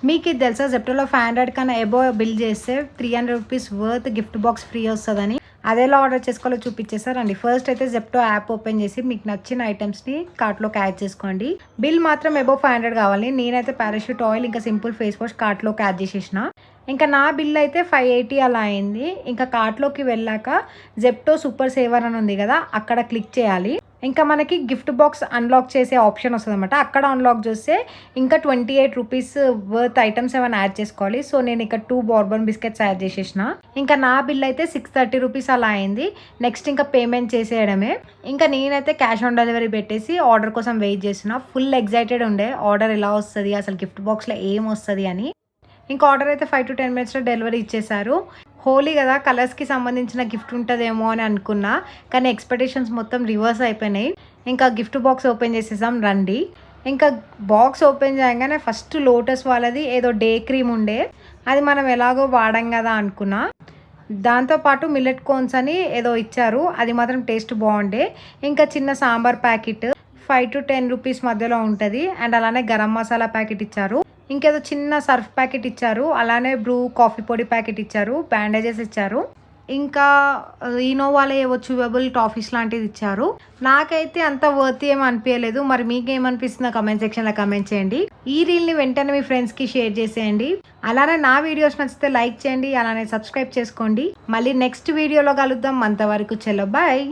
మీకు ఇది తెలుసా, జెప్టోలో 500 కన్నా అబోవ్ బిల్ చేస్తే 300 rupees worth gift box free వస్తుందని. అదేలా ఆర్డర్ చేసుకోవాలో చూపించేసారండి. ఫస్ట్ అయితే జెప్టో యాప్ ఓపెన్ చేసి మీకు నచ్చిన ఐటమ్స్ని కార్ట్లోకి యాడ్ చేసుకోండి. బిల్ మాత్రం అబోవ్ 500 కావాలి. నేనైతే పారాషూట్ ఆయిల్ ఇంకా సింపుల్ ఫేస్ వాష్ కార్ట్లోకి యాడ్ చేసేసిన. ఇంకా నా బిల్ అయితే 580 అలా అయింది. ఇంకా కార్ట్లోకి వెళ్ళాక జెప్టో సూపర్ సేవర్ అని ఉంది కదా, అక్కడ క్లిక్ చేయాలి. ఇంకా మనకి గిఫ్ట్ బాక్స్ అన్లాక్ చేసే ఆప్షన్ వస్తుంది అనమాట. అక్కడ అన్లాక్ చేస్తే ఇంకా 28 రూపీస్ వర్త్ ఐటమ్స్ ఏమైనా యాడ్ చేసుకోవాలి. సో నేను ఇక్కడ 2 బోర్బన్ బిస్కెట్స్ యాడ్ చేసేసిన. ఇంకా నా బిల్ అయితే 630 రూపీస్ అలా అయింది. నెక్స్ట్ ఇంకా పేమెంట్ చేసేయడమే. ఇంకా నేనైతే క్యాష్ ఆన్ డెలివరీ పెట్టేసి ఆర్డర్ కోసం వెయిట్ చేస్తున్నా. ఫుల్ ఎగ్జైటెడ్ ఉండే ఆర్డర్ ఎలా వస్తుంది, అసలు గిఫ్ట్ బాక్స్లో ఏం వస్తుంది అని. ఇంకా ఆర్డర్ అయితే 5 to 10 మినిట్స్లో డెలివరీ ఇచ్చేసారు. హోలీ కదా, కలర్స్కి సంబంధించిన గిఫ్ట్ ఉంటుందేమో అని అనుకున్నా, కానీ ఎక్స్పెక్టేషన్స్ మొత్తం రివర్స్ అయిపోయినాయి. ఇంకా గిఫ్ట్ బాక్స్ ఓపెన్ చేసేసాం రండి. ఇంకా బాక్స్ ఓపెన్ చేయగానే ఫస్ట్ లోటస్ వాళ్ళది ఏదో డే క్రీమ్ ఉండే, అది మనం ఎలాగో వాడాం కదా అనుకున్నా. దాంతోపాటు మిల్లెట్ కోన్స్ అని ఏదో ఇచ్చారు, అది మాత్రం టేస్ట్ బాగుండే. ఇంకా చిన్న సాంబార్ ప్యాకెట్ 5 to 10 రూపీస్ మధ్యలో ఉంటుంది. అండ్ అలానే గరం మసాలా ప్యాకెట్ ఇచ్చారు. ఇంకేదో చిన్న సర్ఫ్ ప్యాకెట్ ఇచ్చారు. అలానే బ్రూ కాఫీ పొడి ప్యాకెట్ ఇచ్చారు. బ్యాండేజెస్ ఇచ్చారు. ఇంకా ఇనోవాలో ఏవో చూవబుల్ టాఫీస్ లాంటిది ఇచ్చారు. నాకైతే అంత వర్త్ ఏం అనిపించలేదు. మరి మీకేమనిపిస్తుందో కమెంట్ సెక్షన్లో కమెంట్ చేయండి. ఈ రీల్ని వెంటనే మీ ఫ్రెండ్స్కి షేర్ చేసేయండి. అలానే నా వీడియోస్ నచ్చితే లైక్ చేయండి. అలానే సబ్స్క్రైబ్ చేసుకోండి. మళ్ళీ నెక్స్ట్ వీడియోలో కలుద్దాం. అంతవరకు చలో బాయ్.